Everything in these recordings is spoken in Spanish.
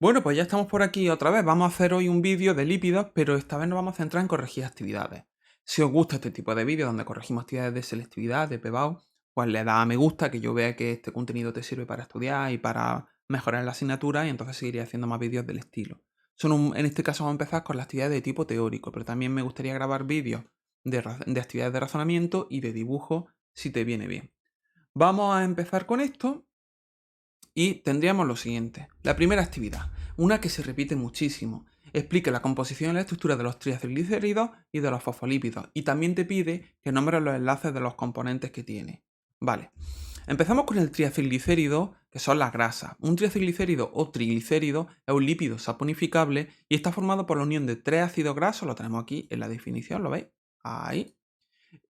Bueno, pues ya estamos por aquí otra vez. Vamos a hacer hoy un vídeo de lípidos, pero esta vez nos vamos a centrar en corregir actividades. Si os gusta este tipo de vídeos donde corregimos actividades de selectividad, de PBAU, pues le da a me gusta, que yo vea que este contenido te sirve para estudiar y para mejorar la asignatura, y entonces seguiré haciendo más vídeos del estilo. En este caso vamos a empezar con las actividades de tipo teórico, pero también me gustaría grabar vídeos de actividades de razonamiento y de dibujo, si te viene bien. Vamos a empezar con esto. Y tendríamos lo siguiente. La primera actividad, una que se repite muchísimo. Explica la composición y la estructura de los triacilglicéridos y de los fosfolípidos. Y también te pide que nombres los enlaces de los componentes que tiene. Vale. Empezamos con el triacilglicérido, que son las grasas. Un triacilglicérido o triglicérido es un lípido saponificable y está formado por la unión de tres ácidos grasos, lo tenemos aquí en la definición, ¿lo veis? Ahí.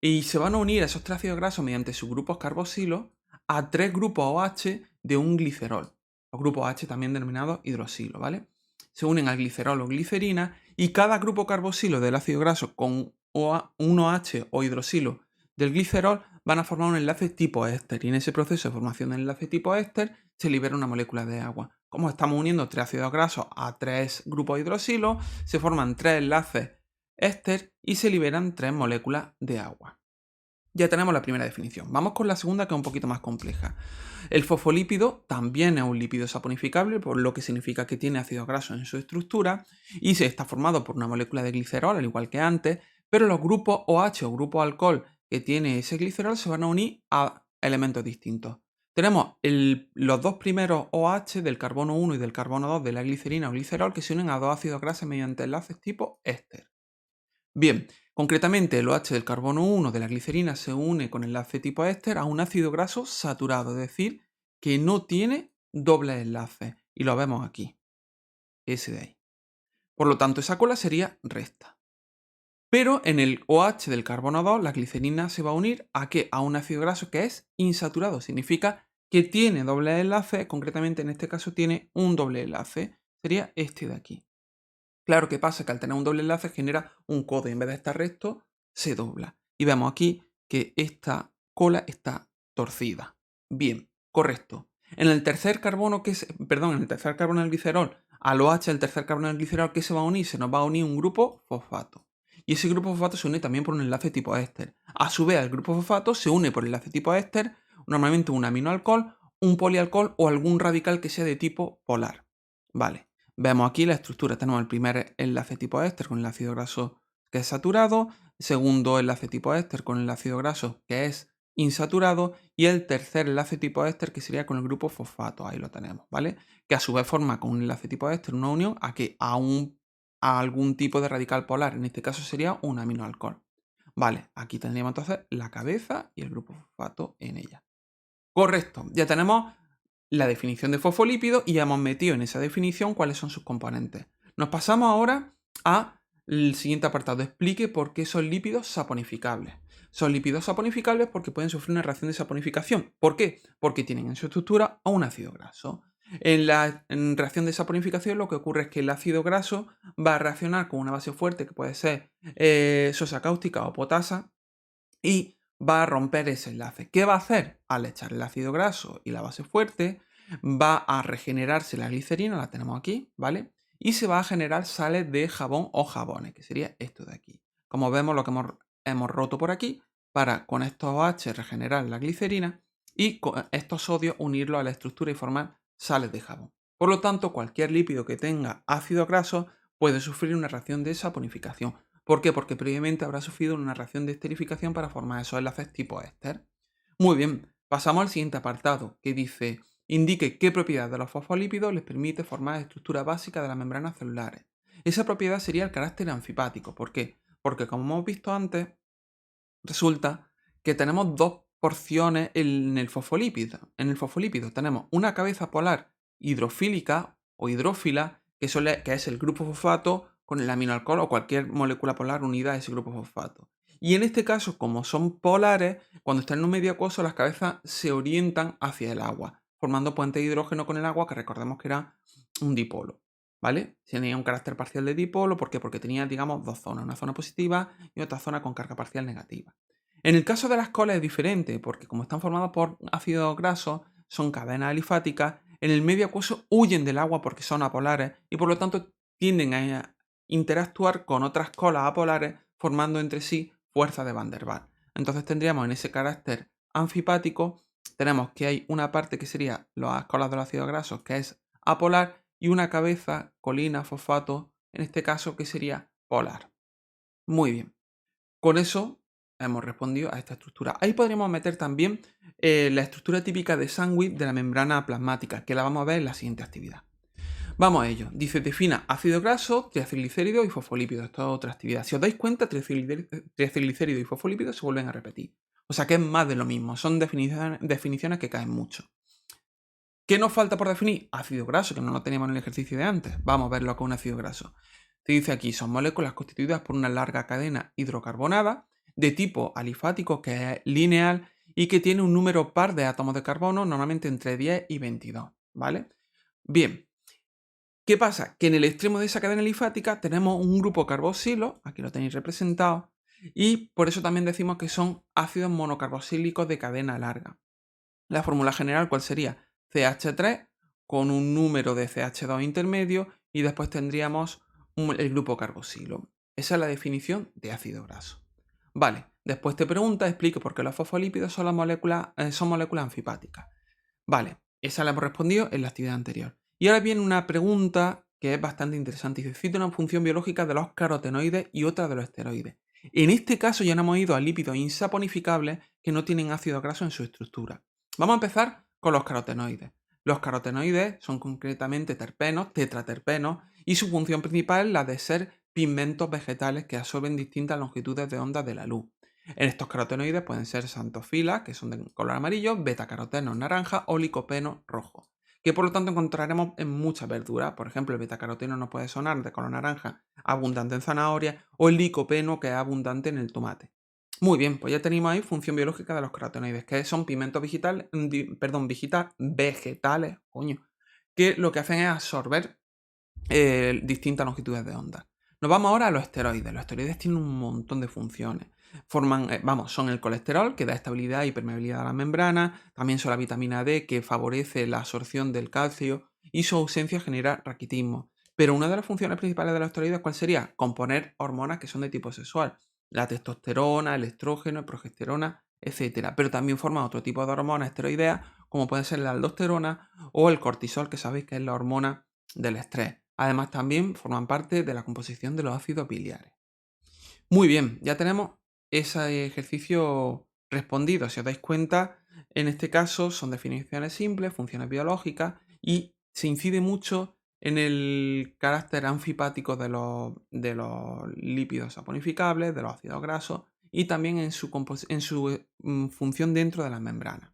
Y se van a unir esos tres ácidos grasos mediante sus grupos carboxilo a tres grupos OH de un glicerol. Los grupos OH también denominados hidroxilo, ¿vale? Se unen al glicerol o glicerina y cada grupo carboxilo del ácido graso con un OH o hidroxilo del glicerol van a formar un enlace tipo éster. Y en ese proceso de formación del enlace tipo éster se libera una molécula de agua. Como estamos uniendo tres ácidos grasos a tres grupos hidroxilo, se forman tres enlaces éster y se liberan tres moléculas de agua. Ya tenemos la primera definición. Vamos con la segunda, que es un poquito más compleja. El fosfolípido también es un lípido saponificable, por lo que significa que tiene ácidos grasos en su estructura y se está formado por una molécula de glicerol, al igual que antes, pero los grupos OH o grupo alcohol que tiene ese glicerol se van a unir a elementos distintos. Tenemos los dos primeros OH del carbono 1 y del carbono 2 de la glicerina o glicerol que se unen a dos ácidos grasos mediante enlaces tipo éster. Bien, concretamente el OH del carbono 1 de la glicerina se une con el enlace tipo éster a un ácido graso saturado, es decir, que no tiene doble enlace. Y lo vemos aquí, ese de ahí. Por lo tanto, esa cola sería recta. Pero en el OH del carbono 2, la glicerina se va a unir ¿a qué? A un ácido graso que es insaturado. Significa que tiene doble enlace, concretamente en este caso tiene un doble enlace. Sería este de aquí. Claro, que pasa que al tener un doble enlace genera un codo y en vez de estar recto, se dobla. Y vemos aquí que esta cola está torcida. Bien, correcto. En el tercer carbono en el tercer carbono del glicerol, al OH del tercer carbono del glicerol, ¿qué se va a unir? Se nos va a unir un grupo fosfato. Y ese grupo fosfato se une también por un enlace tipo éster. A su vez, el grupo fosfato se une por el enlace tipo éster, normalmente un aminoalcohol, un polialcohol o algún radical que sea de tipo polar. Vale. Vemos aquí la estructura. Tenemos el primer enlace tipo éster con el ácido graso que es saturado, segundo enlace tipo éster con el ácido graso que es insaturado y el tercer enlace tipo éster que sería con el grupo fosfato. Ahí lo tenemos, ¿vale? Que a su vez forma con un enlace tipo éster una unión a algún tipo de radical polar. En este caso sería un aminoalcohol. Vale, aquí tendríamos entonces la cabeza y el grupo fosfato en ella. Correcto, ya tenemos la definición de fosfolípido y ya hemos metido en esa definición cuáles son sus componentes. Nos pasamos ahora al siguiente apartado. Explique por qué son lípidos saponificables. Son lípidos saponificables porque pueden sufrir una reacción de saponificación. ¿Por qué? Porque tienen en su estructura a un ácido graso. En la reacción de saponificación lo que ocurre es que el ácido graso va a reaccionar con una base fuerte que puede ser sosa cáustica o potasa y va a romper ese enlace. ¿Qué va a hacer? Al echar el ácido graso y la base fuerte, va a regenerarse la glicerina, la tenemos aquí, ¿vale? Y se va a generar sales de jabón o jabones, que sería esto de aquí. Como vemos, lo que hemos roto por aquí, para con estos OH regenerar la glicerina y con estos sodios unirlos a la estructura y formar sales de jabón. Por lo tanto, cualquier lípido que tenga ácido graso puede sufrir una reacción de saponificación. ¿Por qué? Porque previamente habrá sufrido una reacción de esterificación para formar esos enlaces tipo éster. Muy bien, pasamos al siguiente apartado, que dice: indique qué propiedad de los fosfolípidos les permite formar estructura básica de las membranas celulares. Esa propiedad sería el carácter anfipático. ¿Por qué? Porque como hemos visto antes, resulta que tenemos dos porciones en el fosfolípido. En el fosfolípido tenemos una cabeza polar hidrofílica o hidrófila, que es el grupo fosfato con el aminoalcohol o cualquier molécula polar unida a ese grupo fosfato. Y en este caso, como son polares, cuando están en un medio acuoso, las cabezas se orientan hacia el agua, formando puentes de hidrógeno con el agua, que recordemos que era un dipolo. ¿Vale? Tenía un carácter parcial de dipolo. ¿Por qué? Porque tenía, digamos, dos zonas, una zona positiva y otra zona con carga parcial negativa. En el caso de las colas es diferente, porque como están formadas por ácidos grasos, son cadenas alifáticas, en el medio acuoso huyen del agua porque son apolares y por lo tanto tienden a interactuar con otras colas apolares formando entre sí fuerza de Van der Waals. Entonces tendríamos en ese carácter anfipático, tenemos que hay una parte que sería las colas de los ácidos grasos, que es apolar, y una cabeza, colina, fosfato, en este caso, que sería polar. Muy bien. Con eso hemos respondido a esta estructura. Ahí podríamos meter también la estructura típica de Sandwich de la membrana plasmática, que la vamos a ver en la siguiente actividad. Vamos a ello. Dice, defina ácido graso, triacilglicérido y fosfolípidos. Esto es otra actividad. Si os dais cuenta, triacilglicérido y fosfolípidos se vuelven a repetir. O sea que es más de lo mismo. Son definiciones que caen mucho. ¿Qué nos falta por definir? Ácido graso, que no lo teníamos en el ejercicio de antes. Vamos a verlo con un ácido graso. Te dice aquí, son moléculas constituidas por una larga cadena hidrocarbonada de tipo alifático, que es lineal y que tiene un número par de átomos de carbono, normalmente entre 10 y 22, ¿vale? Bien, ¿qué pasa? Que en el extremo de esa cadena alifática tenemos un grupo carboxilo, aquí lo tenéis representado, y por eso también decimos que son ácidos monocarboxílicos de cadena larga. La fórmula general, ¿cuál sería? CH3 con un número de CH2 intermedio y después tendríamos el grupo carboxilo. Esa es la definición de ácido graso. Vale, después te pregunta, explique por qué los fosfolípidos son moléculas anfipáticas. Vale, esa la hemos respondido en la actividad anterior. Y ahora viene una pregunta que es bastante interesante. Dice, cita una función biológica de los carotenoides y otra de los esteroides. En este caso ya no hemos ido a lípidos insaponificables que no tienen ácido graso en su estructura. Vamos a empezar con los carotenoides. Los carotenoides son concretamente terpenos, tetraterpenos, y su función principal es la de ser pigmentos vegetales que absorben distintas longitudes de onda de la luz. En estos carotenoides pueden ser xantofilas, que son de color amarillo, betacarotenos naranja o licopenos rojo, que por lo tanto encontraremos en muchas verduras. Por ejemplo, el betacaroteno nos puede sonar de color naranja, abundante en zanahoria, o el licopeno, que es abundante en el tomate. Muy bien, pues ya tenemos ahí función biológica de los carotenoides, que son pigmentos vegetales, que lo que hacen es absorber distintas longitudes de onda. Nos vamos ahora a los esteroides. Los esteroides tienen un montón de funciones. Son el colesterol, que da estabilidad y permeabilidad a la membrana, también son la vitamina D, que favorece la absorción del calcio, y su ausencia genera raquitismo. Pero una de las funciones principales de los esteroides, ¿cuál sería? Componer hormonas que son de tipo sexual. La testosterona, el estrógeno, la progesterona, etc. Pero también forman otro tipo de hormonas esteroideas, como puede ser la aldosterona o el cortisol, que sabéis que es la hormona del estrés. Además, también forman parte de la composición de los ácidos biliares. Muy bien, ya tenemos ese ejercicio respondido. Si os dais cuenta, en este caso son definiciones simples, funciones biológicas, y se incide mucho en el carácter anfipático de los lípidos saponificables, de los ácidos grasos, y también en su función dentro de las membranas.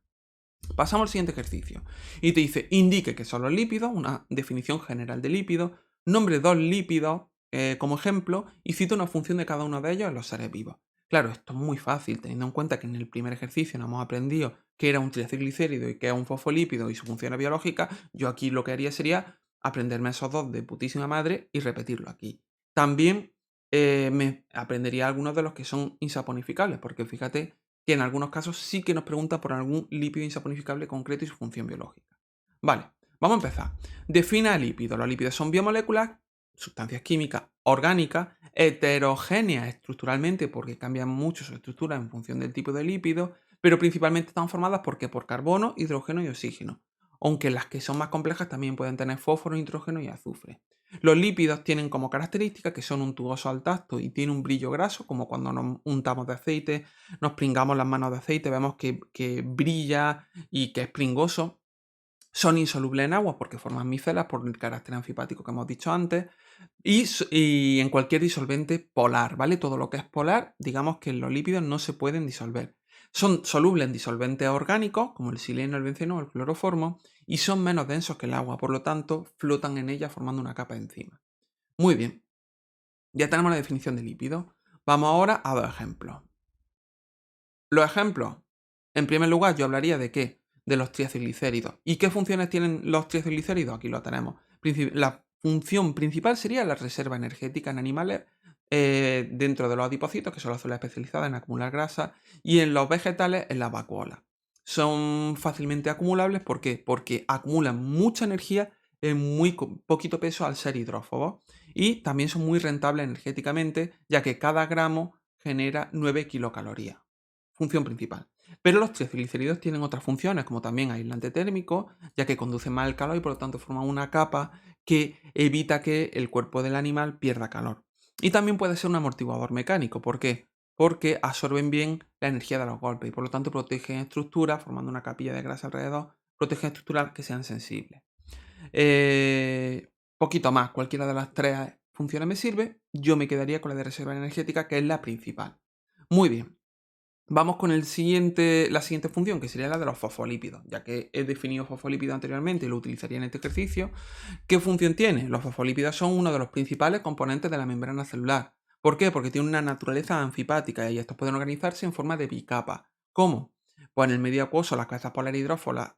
Pasamos al siguiente ejercicio y te dice, indique qué son los lípidos, una definición general de lípidos, nombre dos lípidos como ejemplo y cita una función de cada uno de ellos en los seres vivos. Claro, esto es muy fácil, teniendo en cuenta que en el primer ejercicio nos hemos aprendido que era un triacilglicérido y que es un fosfolípido y su función biológica. Yo aquí lo que haría sería aprenderme esos dos de putísima madre y repetirlo aquí. También me aprendería algunos de los que son insaponificables, porque fíjate que en algunos casos sí que nos pregunta por algún lípido insaponificable concreto y su función biológica. Vale, vamos a empezar. Defina el lípido. Los lípidos son biomoléculas, sustancias químicas, orgánicas, heterogéneas estructuralmente porque cambian mucho su estructura en función del tipo de lípido, pero principalmente están formadas por carbono, hidrógeno y oxígeno, aunque las que son más complejas también pueden tener fósforo, nitrógeno y azufre. Los lípidos tienen como característica que son untuosos al tacto y tienen un brillo graso, como cuando nos untamos de aceite, nos pringamos las manos de aceite, vemos que brilla y que es pringoso. Son insolubles en agua porque forman micelas por el carácter anfipático que hemos dicho antes, y en cualquier disolvente polar, ¿vale? Todo lo que es polar, digamos que los lípidos no se pueden disolver. Son solubles en disolventes orgánicos, como el xileno, el benceno o el cloroformo, y son menos densos que el agua, por lo tanto, flotan en ella formando una capa encima. Muy bien, ya tenemos la definición de lípido. Vamos ahora a dos ejemplos. Los ejemplos, en primer lugar, yo hablaría de qué? De los triacilglicéridos. ¿Y qué funciones tienen los triacilglicéridos? Aquí lo tenemos. La función principal sería la reserva energética en animales dentro de los adipocitos, que son las células especializadas en acumular grasa, y en los vegetales en las vacuolas. son fácilmente acumulables. ¿Por qué? Porque acumulan mucha energía en muy poquito peso al ser hidrófobos. Y también son muy rentables energéticamente, ya que cada gramo genera 9 kilocalorías. Función principal. Pero los triglicéridos tienen otras funciones, como también aislante térmico, ya que conducen más el calor y por lo tanto forman una capa que evita que el cuerpo del animal pierda calor. Y también puede ser un amortiguador mecánico. ¿Por qué? Porque absorben bien la energía de los golpes y por lo tanto protegen estructuras, formando una capilla de grasa alrededor, protegen estructuras que sean sensibles. Poquito más, cualquiera de las tres funciones me sirve. Yo me quedaría con la de reserva energética, que es la principal. Muy bien. Vamos con la siguiente función, que sería la de los fosfolípidos. Ya que he definido fosfolípidos anteriormente y lo utilizaría en este ejercicio. ¿Qué función tiene? Los fosfolípidos son uno de los principales componentes de la membrana celular. ¿Por qué? Porque tienen una naturaleza anfipática y estos pueden organizarse en forma de bicapa. ¿Cómo? Pues en el medio acuoso las cabezas polares hidrófilas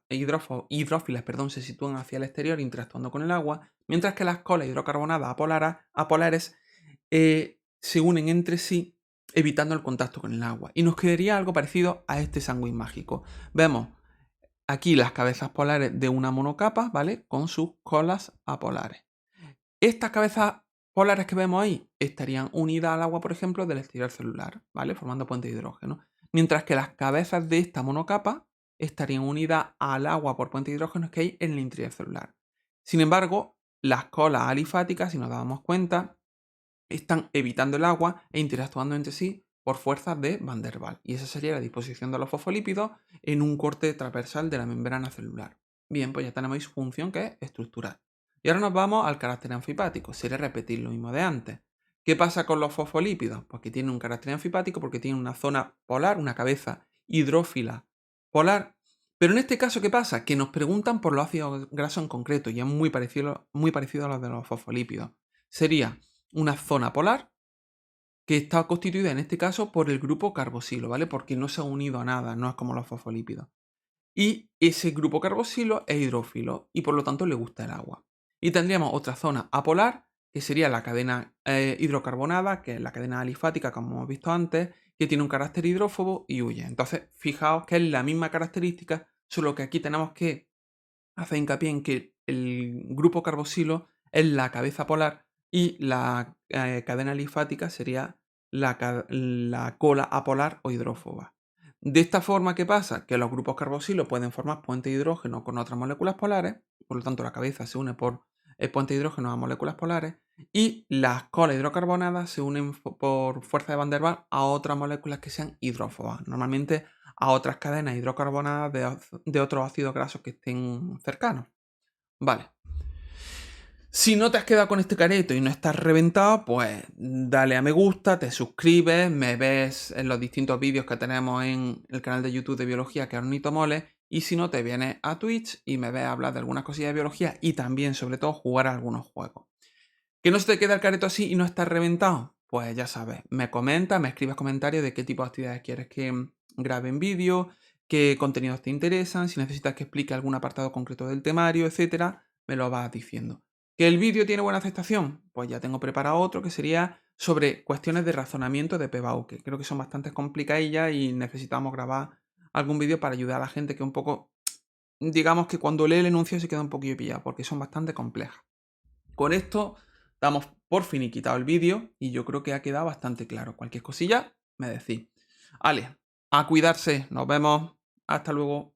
se sitúan hacia el exterior interactuando con el agua, mientras que las colas hidrocarbonadas apolares se unen entre sí evitando el contacto con el agua. Y nos quedaría algo parecido a este sándwich mágico. Vemos aquí las cabezas polares de una monocapa, ¿vale? Con sus colas apolares. Estas cabezas polares que vemos ahí estarían unidas al agua, por ejemplo, del exterior celular, ¿vale? Formando puentes de hidrógeno. Mientras que las cabezas de esta monocapa estarían unidas al agua por puentes de hidrógeno que hay en el interior celular. Sin embargo, las colas alifáticas, si nos damos cuenta, están evitando el agua e interactuando entre sí por fuerzas de Van der Waals. Y esa sería la disposición de los fosfolípidos en un corte transversal de la membrana celular. Bien, pues ya tenemos ahí su función, que es estructural. Y ahora nos vamos al carácter anfipático. Sería repetir lo mismo de antes. ¿Qué pasa con los fosfolípidos? Pues que tienen un carácter anfipático porque tienen una zona polar, una cabeza hidrófila polar. Pero en este caso, ¿qué pasa? Que nos preguntan por los ácidos grasos en concreto y es muy parecido a los de los fosfolípidos. Sería una zona polar que está constituida en este caso por el grupo carboxilo, ¿vale? Porque no se ha unido a nada, no es como los fosfolípidos. Y ese grupo carboxilo es hidrófilo y por lo tanto le gusta el agua. Y tendríamos otra zona apolar, que sería la cadena hidrocarbonada, que es la cadena alifática, como hemos visto antes, que tiene un carácter hidrófobo y huye. Entonces, fijaos que es la misma característica, solo que aquí tenemos que hacer hincapié en que el grupo carboxilo es la cabeza polar y la cadena linfática sería la cola apolar o hidrófoba. De esta forma, ¿qué pasa? Que los grupos carboxilos pueden formar puentes de hidrógeno con otras moléculas polares, por lo tanto la cabeza se une por el puente de hidrógeno a moléculas polares, y las colas hidrocarbonadas se unen por fuerza de Van der Waals a otras moléculas que sean hidrófobas, normalmente a otras cadenas hidrocarbonadas de otros ácidos grasos que estén cercanos. Vale. Si no te has quedado con este careto y no estás reventado, pues dale a me gusta, te suscribes, me ves en los distintos vídeos que tenemos en el canal de YouTube de biología, que es Ornitomole, y si no te vienes a Twitch y me ves hablar de algunas cosillas de biología y también, sobre todo, jugar a algunos juegos. ¿Que no se te queda el careto así y no estás reventado? Pues ya sabes, me comentas, me escribes comentarios de qué tipo de actividades quieres que grabe en vídeo, qué contenidos te interesan, si necesitas que explique algún apartado concreto del temario, etcétera, me lo vas diciendo. ¿Que el vídeo tiene buena aceptación? Pues ya tengo preparado otro que sería sobre cuestiones de razonamiento de Pevau, que creo que son bastante complicadillas y necesitamos grabar algún vídeo para ayudar a la gente que un poco, digamos que cuando lee el enunciado se queda un poquillo pillado, porque son bastante complejas. Con esto damos por finiquitado el vídeo y yo creo que ha quedado bastante claro. Cualquier cosilla, me decís. Vale, a cuidarse. Nos vemos. Hasta luego.